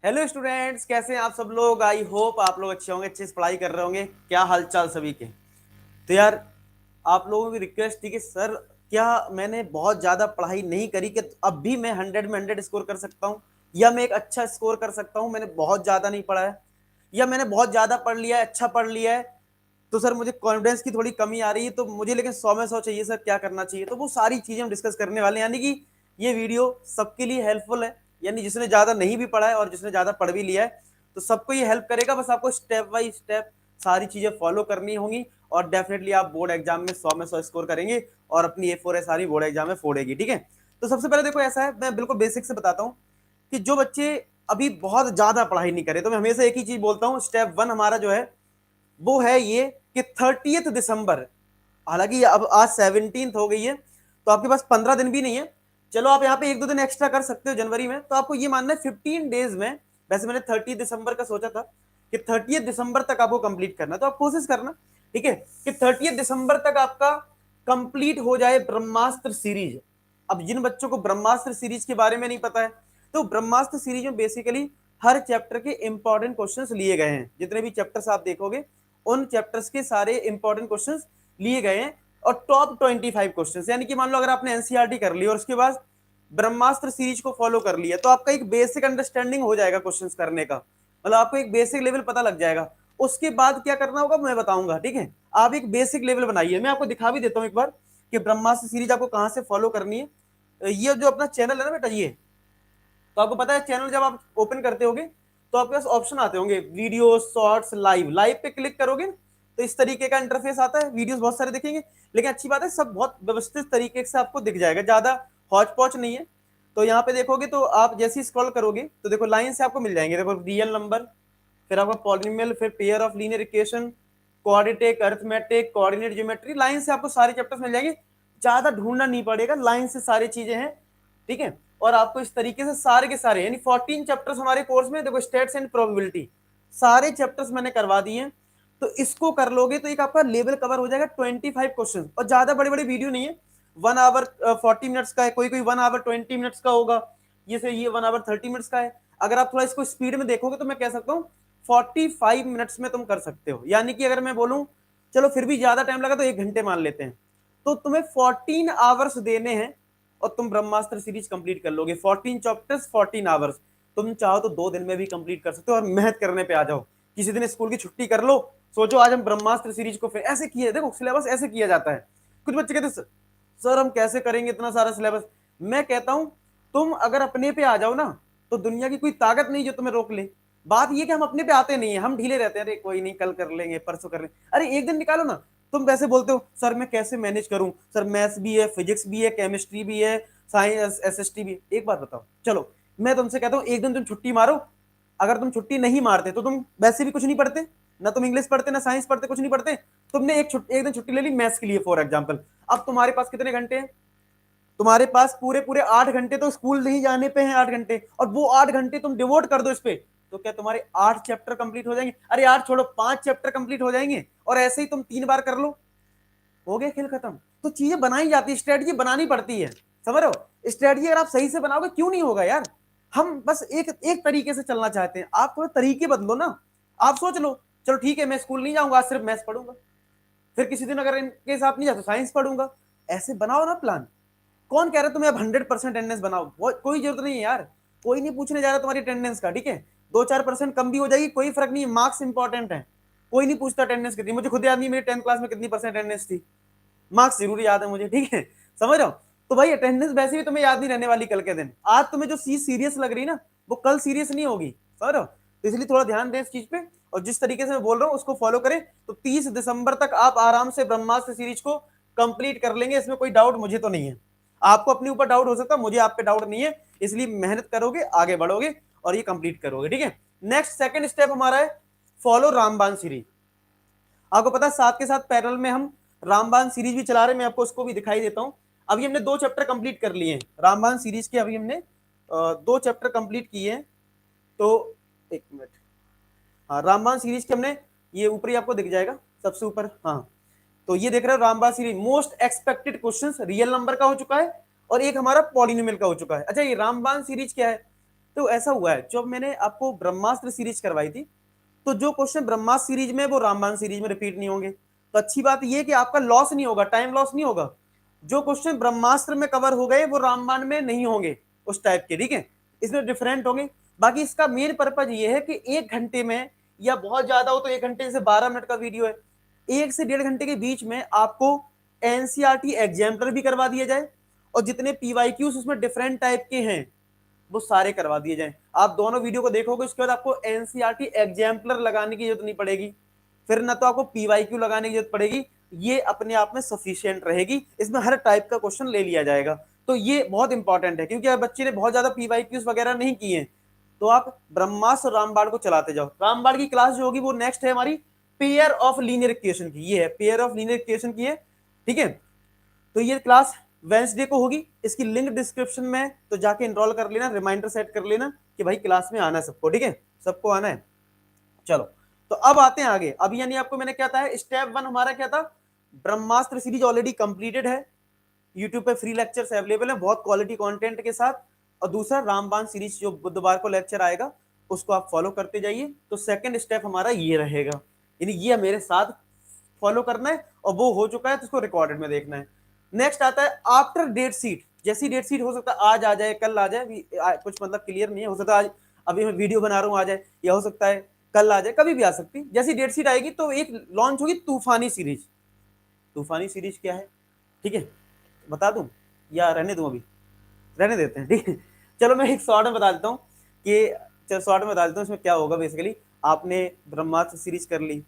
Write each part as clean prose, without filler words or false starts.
Hello students, कैसे हैं आप सब लोग। आई होप आप लोग अच्छे होंगे, अच्छे से पढ़ाई कर रहे होंगे। क्या हालचाल सभी के। तो यार, आप लोगों की रिक्वेस्ट थी कि सर क्या मैंने बहुत ज्यादा पढ़ाई नहीं करी कि अब भी मैं 100 में 100 स्कोर कर सकता हूँ, या मैं एक अच्छा स्कोर कर सकता हूँ। मैंने बहुत ज्यादा नहीं पढ़ा है, या मैंने बहुत ज्यादा पढ़ लिया है, अच्छा पढ़ लिया है, तो सर मुझे कॉन्फिडेंस की थोड़ी कमी आ रही है, तो मुझे लेकिन 100 में 100 चाहिए सर, क्या करना चाहिए। तो वो सारी चीजें हम डिस्कस करने वाले हैं, यानी कि ये वीडियो सबके लिए हेल्पफुल है। यानी जिसने ज्यादा नहीं भी पढ़ा है और जिसने ज्यादा पढ़ भी लिया है, तो सबको ये हेल्प करेगा। बस आपको स्टेप बाय स्टेप सारी चीजें फॉलो करनी होंगी, और डेफिनेटली आप बोर्ड एग्जाम में 100 स्कोर करेंगे, और अपनी A4 है सारी बोर्ड एग्जाम में फोड़ेगी। ठीक है। तो सबसे पहले देखो, ऐसा है, मैं बिल्कुल बेसिक से बताता हूँ कि जो बच्चे अभी बहुत ज्यादा पढ़ाई नहीं करे, तो मैं हमेशा एक ही चीज बोलता हूँ, स्टेप 1 हमारा जो है वो है ये कि 30 दिसंबर, हालांकि अब आज 17 हो गई है, तो आपके पास 15 दिन भी नहीं है। चलो आप यहाँ पे 1-2 दिन एक्स्ट्रा कर सकते हो जनवरी में, तो आपको ये मानना है 15 डेज में। वैसे मैंने 30 दिसंबर का सोचा था कि 30 दिसंबर तक आपको कंप्लीट करना, तो आप कोशिश करना, ठीक है, कि 30 दिसंबर तक आपका कंप्लीट हो जाए ब्रह्मास्त्र सीरीज। अब जिन बच्चों को ब्रह्मास्त्र सीरीज के बारे में नहीं पता है, तो ब्रह्मास्त्र सीरीज में बेसिकली हर चैप्टर के इंपॉर्टेंट क्वेश्चंस लिए गए हैं। जितने भी चैप्टर्स आप देखोगे, उन चैप्टर्स के सारे इंपॉर्टेंट क्वेश्चंस लिए गए हैं, और टॉप 25 क्वेश्चंस। यानी कि मान लो अगर आपने एनसीईआरटी कर ली और उसके बाद ब्रह्मास्त्र सीरीज को फॉलो कर लिया, तो आपका एक बेसिक अंडरस्टैंडिंग हो जाएगा क्वेश्चंस करने का, मतलब आपको एक बेसिक लेवल पता लग जाएगा। उसके बाद क्या करना होगा मैं बताऊंगा, ठीक है। आप एक बेसिक लेवल बनाइए, मैं आपको दिखा भी देता हूं एक बार कि ब्रह्मास्त्र सीरीज आपको कहां से फॉलो करनी है। ये जो अपना चैनल है ना बेटा, ये तो आपको पता है चैनल जब आप ओपन करते होगे, तो आपके पास ऑप्शन आते होंगे, वीडियो, शॉर्ट्स, लाइव। लाइव पे क्लिक करोगे तो इस तरीके का इंटरफेस आता है, वीडियोस बहुत सारे दिखेंगे। लेकिन अच्छी बात है, सब बहुत व्यवस्थित तरीके से आपको दिख जाएगा, ज्यादा हौच पौच नहीं है। तो यहाँ पे देखोगे तो आप जैसे ही स्क्रॉल करोगे तो देखो लाइन से आपको मिल जाएंगे। देखो रियल नंबर, फिर आपका पॉलिनोमियल, फिर pair of linear equation, quadratic, arithmetic, coordinate geometry, line से आपको सारे चैप्टर्स मिल जाएंगे। ज्यादा ढूंढना नहीं पड़ेगा, लाइन से सारी चीजें हैं, ठीक है। और आपको इस तरीके से सारे के सारे, यानी 14 चैप्टर्स हमारे कोर्स में, देखो स्टेट्स एंड प्रोबेबिलिटी, सारे चैप्टर्स मैंने करवा दिए हैं। तो इसको कर लोगे तो एक आपका लेवल कवर हो जाएगा 25 क्वेश्चन, और ज्यादा बड़े बड़े वीडियो नहीं है। 1 आवर 40 मिनट्स का है, कोई कोई 1 आवर 20 मिनट्स का होगा, ये 1 आवर 30 मिनट्स का है। अगर आप थोड़ा इसको स्पीड में देखोगे तो मैं कह सकता हूँ 45 मिनट्स में तुम कर सकते हो। यानी कि अगर मैं बोलूं चलो फिर भी ज्यादा टाइम लगा तो 1 घंटे मान लेते हैं, तो तुम्हें 14 आवर्स देने हैं, और तुम ब्रह्मास्त्र सीरीज कंप्लीट कर लोगे। 14 चैप्टर्स, 14 आवर्स। तुम चाहो तो 2 दिन में भी कंप्लीट कर सकते हो, और मेहनत करने पे आ जाओ। किसी दिन स्कूल की छुट्टी कर लो, सोचो आज हम ब्रह्मास्त्र सीरीज को फिर ऐसे किए। देखो सिलेबस ऐसे किया जाता है। कुछ बच्चे कहते सर हम कैसे करेंगे इतना सारा सिलेबस। मैं कहता हूं तुम अगर अपने पे आ जाओ ना, तो दुनिया की कोई ताकत नहीं जो तुम्हें रोक ले। बात ये कि हम अपने पे आते नहीं है, हम ढीले रहते हैं, अरे कोई नहीं कल कर लेंगे, परसों कर लेंगे। अरे एक दिन निकालो ना। तुम वैसे बोलते हो सर मैं कैसे मैनेज करूं, सर मैथ्स भी है, फिजिक्स भी है, केमिस्ट्री भी है, साइंस एसएसटी भी है। एक बात बताओ, चलो मैं तुमसे कहता हूं एक दिन तुम छुट्टी मारो। अगर तुम छुट्टी नहीं मारते तो तुम वैसे भी कुछ नहीं पढ़ते, ना तुम इंग्लिश पढ़ते ना साइंस पढ़ते, कुछ नहीं पढ़ते। तुमने एक दिन छुट्टी ले ली मैथ्स के लिए फॉर एग्जाम्पल। अब तुम्हारे पास कितने घंटे हैं? तुम्हारे पास पूरे पूरे 8 घंटे तो स्कूल नहीं जाने पे हैं, 8 घंटे, और वो 8 घंटे तुम डिवोट कर दो इस पे, तो क्या तुम्हारे 8 चैप्टर कंप्लीट हो जाएंगे? अरे यार छोड़ो, 5 चैप्टर कंप्लीट हो जाएंगे, और ऐसे ही तुम 3 बार कर लो, हो गया खेल खत्म। तो चीजें बनाई जाती है, स्ट्रेटजी बनानी पड़ती है, समझ रहे हो। स्ट्रेटजी अगर आप सही से बनाओगे क्यों नहीं होगा यार। हम बस एक एक तरीके से चलना चाहते हैं, आप थोड़े तरीके बदलो ना। आप सोच लो चलो ठीक है मैं स्कूल नहीं जाऊंगा, आज सिर्फ मैथ्स पढ़ूंगा, फिर किसी दिन अगर इनके साथ नहीं जाता साइंस पढ़ूंगा। ऐसे बनाओ ना प्लान। कौन कह रहा है तुम्हें अब 100% अटेंडेंस बनाओ, कोई जरूरत नहीं है यार। कोई नहीं पूछने जा रहा तुम्हारी अटेंडेंस का, ठीक है। 2-4% कम भी हो जाएगी, कोई फर्क नहीं है, मार्क्स इंपॉर्टेंट है। कोई नहीं पूछता अटेंडेंस कितनी, मुझे खुद याद नहीं मेरी 10th क्लास में कितनी परसेंट अटेंडेंस थी। मार्क्स जरूर याद है मुझे, ठीक है। समझ रहे हो। तो भाई अटेंडेंस वैसे भी तुम्हें याद नहीं रहने वाली कल के दिन। आज तुम्हें जो चीज सीरियस लग रही है ना, वो कल सीरियस नहीं होगी, समझ रहे हो। तो इसलिए थोड़ा ध्यान दें इस चीज पे, और जिस तरीके से मैं बोल रहा हूँ उसको फॉलो करें, तो 30 दिसंबर तक आप आराम से ब्रह्मास्त्र सीरीज को कंप्लीट कर लेंगे। इसमें कोई डाउट मुझे तो नहीं है। आपको अपने ऊपर डाउट हो सकता है, मुझे आप पे डाउट नहीं है। इसलिए मेहनत करोगे आगे बढ़ोगे और ये कंप्लीट करोगे, ठीक है। नेक्स्ट सेकंड स्टेप हमारा है फॉलो रामबाण सीरीज। आपको पता है साथ के साथ पैरेलल में हम रामबाण सीरीज भी चला रहे हैं, मैं आपको उसको भी दिखाई देता हूं। अभी हमने 2 चैप्टर कंप्लीट कर लिए हैं रामबाण सीरीज के, अभी हमने 2 चैप्टर कंप्लीट किए हैं। तो एक मिनट, हाँ रामबाण सीरीज के हमने, ये ऊपर ही आपको दिख जाएगा सबसे ऊपर, हाँ। तो ये देख रहे हो रामबाण series most expected questions real number का हो चुका है, और एक हमारा पॉलिनोमियल का हो चुका है। अच्छा ये रामबाण सीरीज क्या है? तो ऐसा हुआ है, जब मैंने आपको ब्रह्मास्त्र सीरीज करवाई थी, तो जो क्वेश्चन ब्रह्मास्त्र सीरीज में वो रामबाण सीरीज में रिपीट नहीं होंगे। तो अच्छी बात ये कि आपका लॉस नहीं होगा, टाइम लॉस नहीं होगा। जो क्वेश्चन ब्रह्मास्त्र में कवर हो गए वो रामबाण में नहीं होंगे उस टाइप के, ठीक है, इसमें डिफरेंट होंगे। बाकी इसका मेन पर्पज ये है कि 1 घंटे में, या बहुत ज्यादा हो तो 1 घंटे से 12 मिनट का वीडियो है, 1 से 1.5 घंटे के बीच में आपको एनसीईआरटी एग्जाम्पलर भी करवा दिया जाए, और जितने पीवाईक्यूज उसमें डिफरेंट टाइप के हैं वो सारे करवा दिए जाएं। आप दोनों वीडियो को देखोगे, उसके बाद आपको एनसीईआरटी एग्जाम्पलर लगाने की जरूरत नहीं पड़ेगी, फिर ना तो आपको पीवाईक्यू लगाने की जरूरत पड़ेगी, ये अपने आप में सफिशिएंट रहेगी। इसमें हर टाइप का क्वेश्चन ले लिया जाएगा। तो ये बहुत इंपॉर्टेंट है, क्योंकि बच्चे ने बहुत ज्यादा पीवाईक्यूज वगैरह नहीं किए हैं, तो आप ब्रह्मास्त्र और रामबाण को चलाते जाओ। रामबाण की क्लास जो होगी वो नेक्स्ट है हमारी पेयर ऑफ लीनियर इक्वेशन की, ये है पेयर ऑफ लीनियर इक्वेशन की है, ठीक है। तो ये क्लास वेंसडे को होगी, इसकी लिंक डिस्क्रिप्शन में, तो जाके इनरोल कर लेना, रिमाइंडर सेट कर लेना कि भाई क्लास में आना है सबको, ठीक है, सबको आना है। चलो, तो अब आते हैं आगे। अब यानी आपको मैंने क्या था, स्टेप 1 हमारा क्या था, ब्रह्मास्त्र सीरीज ऑलरेडी कंप्लीटेड है, यूट्यूब पे फ्री लेक्चर्स अवेलेबल है बहुत क्वालिटी कंटेंट के साथ। और दूसरा रामबाण सीरीज जो बुधवार को लेक्चर आएगा उसको आप फॉलो करते जाइए। तो सेकंड स्टेप हमारा ये रहेगा, यानी ये मेरे साथ फॉलो करना है, और वो हो चुका है तो उसको रिकॉर्डेड में देखना है। नेक्स्ट आता है आफ्टर डेट सीट। जैसी डेट सीट हो सकता है आज आ जाए, कल आ जाए, कुछ मतलब क्लियर नहीं है, हो सकता है आज अभी मैं वीडियो बना रहा हूँ आ जाए, या हो सकता है कल आ जाए, कभी भी आ सकती। जैसी डेट सीट आएगी तो एक लॉन्च होगी तूफानी सीरीज। तूफानी सीरीज क्या है, ठीक है, बता दूं या रहने दूं, अभी रहने देते हैं, ठीक है। चलो मैं एक शॉर्ट में बता देता हूँ कि, चलो शॉर्ट में बता देता हूँ इसमें क्या होगा। बेसिकली आपने ब्रह्मास्त्र सीरीज कर ली,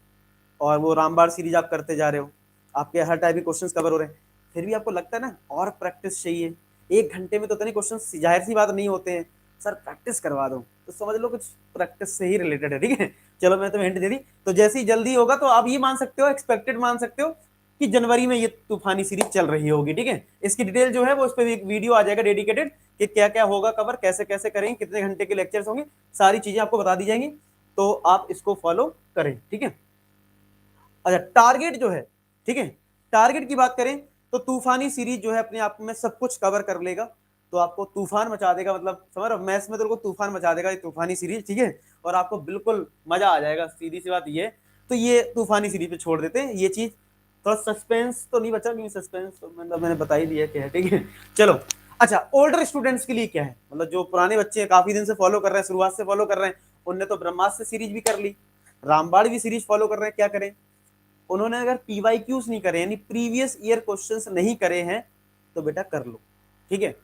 और वो रामबाण सीरीज आप करते जा रहे हो, आपके हर टाइप के क्वेश्चंस कवर हो रहे हैं, फिर भी आपको लगता है ना और प्रैक्टिस चाहिए, 1 घंटे में तो इतने क्वेश्चन जाहिर सी बात नहीं होते हैं, सर प्रैक्टिस करवा दो, तो समझ लो कुछ प्रैक्टिस से ही रिलेटेड है, ठीक है। चलो मैं तुम्हें हिंट दे दी, तो जैसे ही जल्दी होगा तो आप ये मान सकते हो, एक्सपेक्टेड मान सकते हो कि जनवरी में ये तूफानी सीरीज चल रही होगी, ठीक है। इसकी डिटेल जो है वो, इस पर एक वीडियो आ जाएगा डेडिकेटेड कि क्या क्या होगा कवर, कैसे कैसे करेंगे, कितने घंटे के लेक्चर्स होंगे, सारी चीजें आपको बता दी जाएंगी, तो आप इसको फॉलो करें, ठीक है। अच्छा, टारगेट जो है, ठीक है, टारगेट की बात करें तो तूफानी सीरीज जो है अपने आप में सब कुछ कवर कर लेगा, तो आपको तूफान मचा देगा, मतलब समझ रहे हो, मैथ्स में तो तूफान मचा देगा ये तूफानी सीरीज, ठीक है, और आपको बिल्कुल मजा आ जाएगा, सीधी सी बात ये है। तो ये तूफानी सीरीज पे छोड़ देते हैं ये चीज, थोड़ा सस्पेंस तो नहीं बचा, क्योंकि सस्पेंस तो मतलब मैंने बता ही दिया क्या है, ठीक है। चलो, अच्छा ओल्डर स्टूडेंट्स के लिए क्या है, मतलब जो पुराने बच्चे काफी दिन से फॉलो कर रहे हैं, शुरुआत से फॉलो कर रहे हैं, उनने तो ब्रह्मास्त्र सीरीज भी कर ली, रामबाण भी सीरीज फॉलो कर रहे हैं, क्या करें, उन्होंने अगर पीवाईक्यूज नहीं करे, यानी प्रीवियस ईयर क्वेश्चंस नहीं करे हैं, तो बेटा कर लो, ठीक है।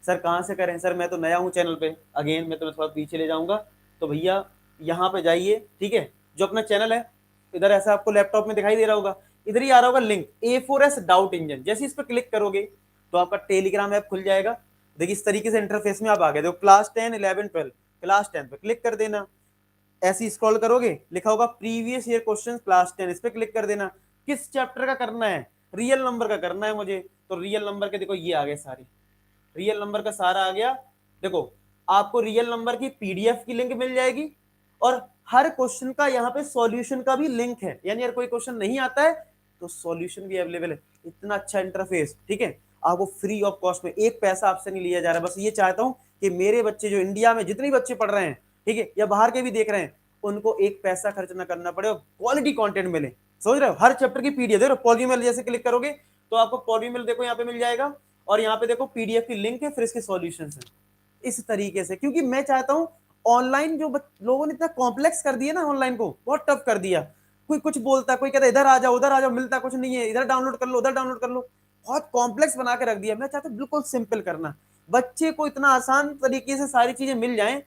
सर कहाँ से करें, सर मैं तो नया हूँ चैनल पे, अगेन मैं तुम्हें थोड़ा पीछे ले जाऊंगा, तो भैया यहाँ पे जाइए, ठीक है, जो अपना चैनल है, इधर ऐसा आपको लैपटॉप में दिखाई दे रहा होगा, इधर ही आ रहा होगा लिंक A4S डाउट इंजन, जैसे इस पर क्लिक करोगे तो आपका टेलीग्राम ऐप खुल जाएगा। देखिए इस तरीके से इंटरफेस में आप आ गए, देखो क्लास 10 11 12, क्लास 10 पे क्लिक कर देना, ऐसे स्क्रॉल करोगे लिखा होगा प्रीवियस ईयर क्वेश्चन क्लास 10, इस पे क्लिक कर देना। किस चैप्टर का करना है, रियल नंबर का करना है मुझे, तो रियल नंबर के देखो ये आ गए सारे, रियल नंबर का सारा आ गया। देखो आपको रियल नंबर की पीडीएफ की लिंक मिल जाएगी, और हर क्वेश्चन का यहाँ पे सॉल्यूशन का भी लिंक है, यानी अगर कोई क्वेश्चन नहीं आता है तो सॉल्यूशन भी अवेलेबल है। इतना अच्छा इंटरफेस, ठीक है, आपको फ्री ऑफ कॉस्ट में, एक पैसा आपसे नहीं लिया जा रहा। बस ये चाहता हूँ कि मेरे बच्चे जो इंडिया में जितने बच्चे पढ़ रहे हैं, ठीक है, या बाहर के भी देख रहे हैं, उनको एक पैसा खर्च ना करना पड़े और क्वालिटी कंटेंट मिले। समझ रहे हो, हर चैप्टर की पीडीएफ देखो, पॉलीमेल जैसे क्लिक करोगे तो आपको पॉलीमेल देखो यहाँ पे मिल जाएगा, और यहाँ पे देखो पीडीएफ की लिंक है, फिर इसके सॉल्यूशंस हैं। इस तरीके से, क्योंकि मैं चाहता हूँ ऑनलाइन जो लोगों ने इतना कॉम्प्लेक्स कर दिया ना, ऑनलाइन को बहुत टफ कर दिया, कोई कुछ बोलता है, कोई कहता है इधर आ जाओ उधर आ जाओ, मिलता कुछ नहीं है, इधर डाउनलोड कर लो उधर डाउनलोड कर लो, बहुत कॉम्प्लेक्स बना के रख दिया। मैं चाहता हूँ बिल्कुल सिंपल करना, बच्चे को इतना आसान तरीके से सारी चीजें मिल जाएं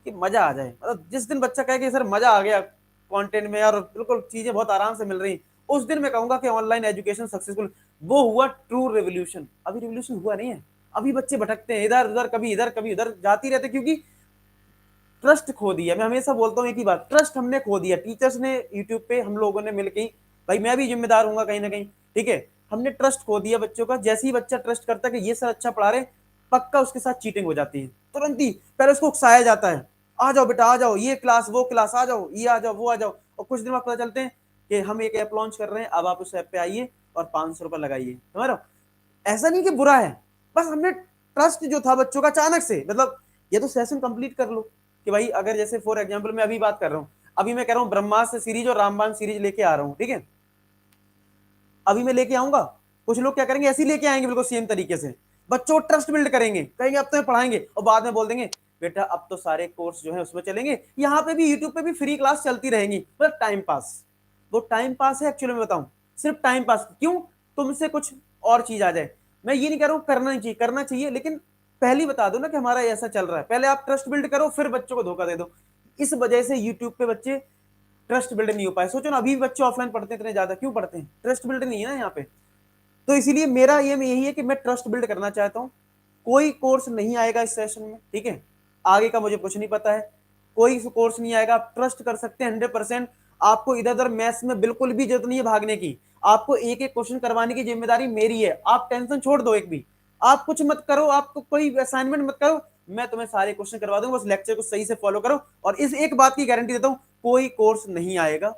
कि मजा आ जाए। मतलब जिस दिन बच्चा कहे कि सर मजा आ गया कंटेंट में और बिल्कुल चीजें बहुत आराम से मिल रही, उस दिन मैं कहूंगा कि ऑनलाइन एजुकेशन सक्सेसफुल। वो हुआ ट्रू रेवोल्यूशन, अभी रेवोल्यूशन हुआ नहीं है, अभी बच्चे भटकते हैं इधर उधर, कभी इधर जाती रहते, क्योंकि ट्रस्ट खो दिया। मैं हमेशा बोलता हूँ एक ही बात, ट्रस्ट हमने खो दिया, टीचर्स ने, यूट्यूब पे हम लोगों ने मिलकर, भाई मैं भी जिम्मेदार हूँ कहीं ना कहीं, ठीक है, हमने ट्रस्ट खो दिया बच्चों का। जैसे ही बच्चा ट्रस्ट करता है कि ये सर अच्छा पढ़ा रहे, पक्का उसके साथ चीटिंग हो जाती है तुरंत ही। पहले उसको उकसाया जाता है, आ जाओ बेटा आ जाओ, ये क्लास वो क्लास आ जाओ, ये आ जाओ वो आ जाओ, और कुछ दिन बाद पता चलते हैं कि हम एक ऐप लॉन्च कर रहे हैं, अब आप उस ऐप पे आइए और 500 रुपये लगाइए। समझ रहे हो, ऐसा नहीं कि बुरा है, बस हमने ट्रस्ट जो था बच्चों का अचानक से, मतलब ये तो सेशन कंप्लीट कर लो कि भाई अगर जैसे फॉर एग्जांपल मैं अभी बात कर रहा हूँ, अभी मैं कह रहा हूँ ब्रह्मास्त्र सीरीज और रामबाण सीरीज लेके आ रहा हूँ, ठीक है, अभी मैं लेके आऊंगा, कुछ लोग क्या करेंगे ऐसे ही लेके आएंगे बिल्कुल सेम तरीके से, बच्चों को ट्रस्ट बिल्ड करेंगे, कहेंगे अब तो पढ़ाएंगे, और बाद में बोल देंगे बेटा अब तो सारे कोर्स जो है उसमें चलेंगे, यहाँ पे भी यूट्यूब पे भी फ्री क्लास चलती रहेंगी, मतलब टाइम पास। वो टाइम पास है एक्चुअली, मैं बताऊं सिर्फ टाइम पास, क्यों, तुमसे कुछ और चीज आ जाए। मैं ये नहीं कह रहा हूं करना नहीं चाहिए, करना चाहिए, लेकिन पहले ही बता दो ना कि हमारा ऐसा चल रहा है, पहले आप ट्रस्ट बिल्ड करो फिर बच्चों को धोखा दे दो। इस वजह से यूट्यूब पे बच्चे ट्रस्ट बिल्ड नहीं हो पाए। सोचो ना, अभी भी बच्चे ऑफलाइन पढ़ते हैं इतने ज्यादा, क्यों पढ़ते हैं, ट्रस्ट बिल्ड नहीं है ना यहाँ पे। तो इसीलिए मेरा ये यही है कि मैं ट्रस्ट बिल्ड करना चाहता हूँ। कोई कोर्स नहीं आएगा इस सेशन में, ठीक है, आगे का मुझे कुछ नहीं पता है, कोई कोर्स नहीं आएगा, आप ट्रस्ट कर सकते हैं 100%। आपको इधर उधर मैथ्स में बिल्कुल भी जरूरत नहीं है भागने की, आपको एक एक क्वेश्चन करवाने की जिम्मेदारी मेरी है, आप टेंशन छोड़ दो एक भी, आप कुछ मत करो, आपको कोई असाइनमेंट मत करो, मैं तुम्हें सारे क्वेश्चन करवा दूंगा, बस लेक्चर को सही से फॉलो करो। और इस एक बात की गारंटी देता हूं, कोई कोर्स नहीं आएगा,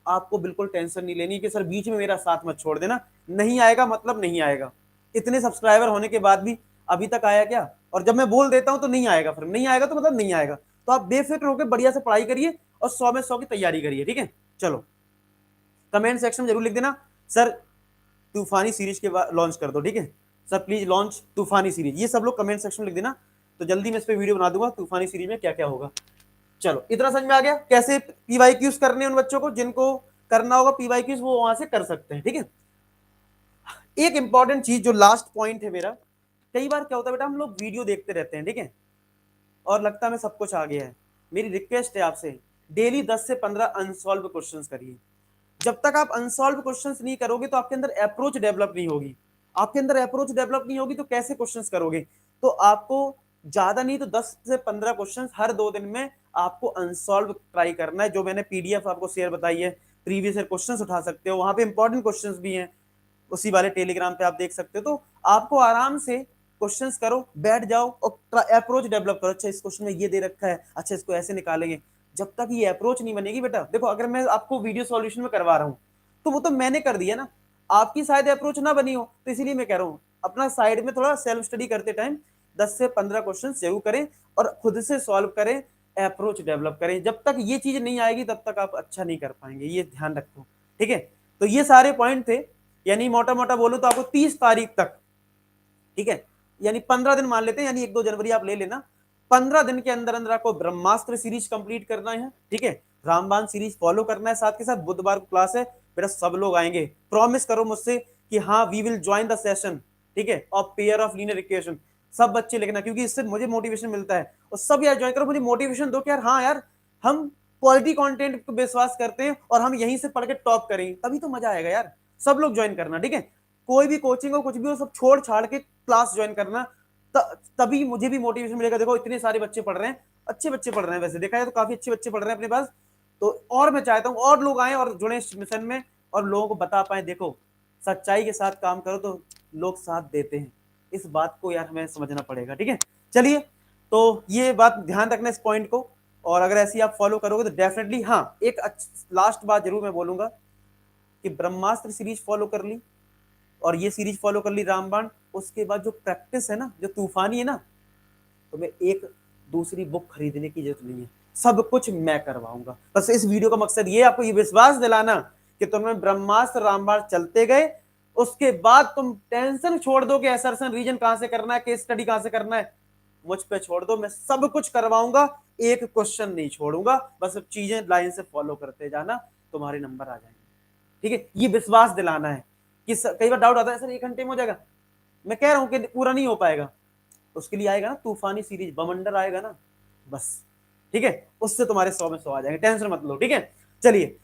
आपको बिल्कुल टेंशन नहीं लेनी कि सर बीच में मेरा साथ मत छोड़ देना, नहीं आएगा मतलब नहीं आएगा। इतने सब्सक्राइबर होने के बाद भी अभी तक आया क्या, और जब मैं बोल देता हूं तो नहीं आएगा, फिर नहीं आएगा तो मतलब नहीं आएगा। तो आप बेफिक्र होकर बढ़िया से पढ़ाई करिए और 100 में 100 की तैयारी करिए, ठीक है। चलो कमेंट सेक्शन में जरूर लिख देना सर तूफानी सीरीज के लॉन्च कर दो, ठीक है, सर प्लीज लॉन्च तूफानी सीरीज, ये सब लोग कमेंट सेक्शन में लिख देना, तो जल्दी मैं इस पर वीडियो बना दूंगा तूफानी सीरीज में क्या क्या होगा। चलो इतना समझ में आ गया कैसे पीवाईक्यूज करने उन बच्चों को जिनको करना होगा पीवाईक्यूज, वो वहां से कर सकते हैं, ठीक है। एक इंपॉर्टेंट चीज जो लास्ट पॉइंट है मेरा, कई बार क्या होता है बेटा, हम लोग वीडियो देखते रहते हैं, ठीक है, और लगता है मैं सब कुछ आ गया है। मेरी रिक्वेस्ट है आपसे, डेली 10 से 15 अनसॉल्व क्वेश्चंस करिए। जब तक आप अनसॉल्व क्वेश्चंस नहीं करोगे तो आपके अंदर अप्रोच डेवलप नहीं होगी, आपके अंदर अप्रोच डेवलप नहीं होगी तो कैसे क्वेश्चंस करोगे। तो आपको ज्यादा नहीं तो 10 से 15 क्वेश्चंस हर 2 दिन में आपको अनसॉल्व ट्राई करना है। जो मैंने पीडीएफ आपको शेयर बताई है, प्रीवियस ईयर क्वेश्चंस उठा सकते हो, वहां पे इंपॉर्टेंट क्वेश्चंस भी हैं, उसी वाले टेलीग्राम पे आप देख सकते हो। तो आपको आराम से क्वेश्चंस करो, बैठ जाओ और अप्रोच डेवलप करो। अच्छा इस क्वेश्चन में ये दे रखा है, अच्छा इसको ऐसे निकालेंगे। जब तक ये अप्रोच नहीं बनेगी बेटा, देखो अगर मैं आपको वीडियो सॉल्यूशन में करवा रहा हूँ तो वो तो मैंने कर दिया ना, आपकी शायद अप्रोच ना बनी हो, तो इसीलिए मैं कह रहा हूँ अपना साइड में थोड़ा सेल्फ स्टडी करते टाइम 10 से 15 क्वेश्चन जरूर करें और खुद से सॉल्व करें, अप्रोच डेवलप करें। जब तक ये चीज नहीं आएगी तब तक आप अच्छा नहीं कर पाएंगे, ये ध्यान रखो, ठीक है। तो ये सारे पॉइंट थे, यानी मोटा मोटा बोलूं तो आपको 30 तारीख तक, ठीक है, यानी 15 दिन मान लेते हैं, यानी 1-2 जनवरी आप ले लेना, 15 दिन के अंदर अंदर आपको ब्रह्मास्त्र सीरीज कंप्लीट करना है, ठीक है, रामबाण सीरीज फॉलो करना है, साथ के साथ बुधवार को क्लास है बेटा, सब लोग आएंगे, प्रॉमिस करो मुझसे कि हाँ we will join the session, ठीक है, of pair of linear equation. सब बच्चे लिखना, क्योंकि इससे मुझे मोटिवेशन मिलता है, और सब यार ज्वाइन करो, मुझे मोटिवेशन दो कि यार हाँ यार हम क्वालिटी कंटेंट पे विश्वास करते हैं और हम यहीं से पढ़ के टॉप करेंगे, तभी तो मजा आएगा यार। सब लोग ज्वाइन करना, ठीक है, कोई भी कोचिंग हो कुछ भी हो सब छोड़ छाड़ के क्लास ज्वाइन करना, तभी मुझे भी मोटिवेशन मिलेगा। देखो इतने सारे बच्चे पढ़ रहे हैं, अच्छे बच्चे पढ़ रहे हैं, वैसे देखा जाए तो काफी अच्छे बच्चे पढ़ रहे हैं अपने पास, तो और मैं चाहता हूँ और लोग आए और जुड़े इस मिशन में और लोगों को बता पाए देखो सच्चाई के साथ काम करो तो लोग साथ देते हैं। इस बात को यार हमें समझना पड़ेगा, ठीक है। चलिए तो ये बात ध्यान रखना इस पॉइंट को, और अगर ऐसी आप फॉलो करोगे तो डेफिनेटली, हाँ एक लास्ट बात जरूर मैं बोलूंगा कि ब्रह्मास्त्र सीरीज फॉलो कर ली और ये सीरीज फॉलो कर ली रामबाण, उसके बाद जो प्रैक्टिस है ना, जो तूफानी है ना, तो मैं एक दूसरी बुक खरीदने की जरूरत नहीं है, सब कुछ मैं करवाऊंगा। बस इस वीडियो का मकसद ये आपको ये विश्वास दिलाना कि तुम्हें ब्रह्मास्त्र रामबाण चलते गए, उसके बाद तुम टेंशन छोड़ दो कि असरसन रीजन कहां से करना है, केस स्टडी कहां से करना है, मुझ पे छोड़ दो, मैं सब कुछ करवाऊंगा, एक क्वेश्चन नहीं छोड़ूंगा, बस चीजें लाइन से फॉलो करते जाना, तुम्हारे नंबर आ जाएंगे, ठीक है। ये विश्वास दिलाना है कि कई बार डाउट आता है सर 1 घंटे में हो जाएगा, मैं कह रहा हूं कि पूरा नहीं हो पाएगा, उसके लिए आएगा ना तूफानी सीरीज, बमंडर आएगा ना, बस, ठीक है, उससे तुम्हारे 100 में 100 आ जाएंगे, टेंशन मत लो, ठीक है। चलिए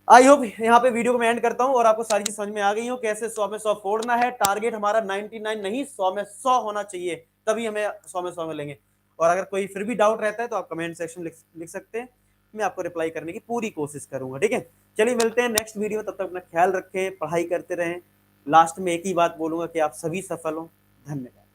आई होप यहाँ पे वीडियो को मैं एंड करता हूं और आपको सारी चीज समझ में आ गई हो कैसे 100 में 100 फोड़ना है। टारगेट हमारा 99 नहीं 100 में 100 होना चाहिए, तभी हमें 100 में 100 मिलेंगे। और अगर कोई फिर भी डाउट रहता है तो आप कमेंट सेक्शन लिख सकते हैं, मैं आपको रिप्लाई करने की पूरी कोशिश करूंगा, ठीक है। चलिए मिलते हैं नेक्स्ट वीडियो, तब तक अपना ख्याल रखें, पढ़ाई करते रहें। लास्ट में एक ही बात बोलूंगा कि आप सभी सफल हो। धन्यवाद।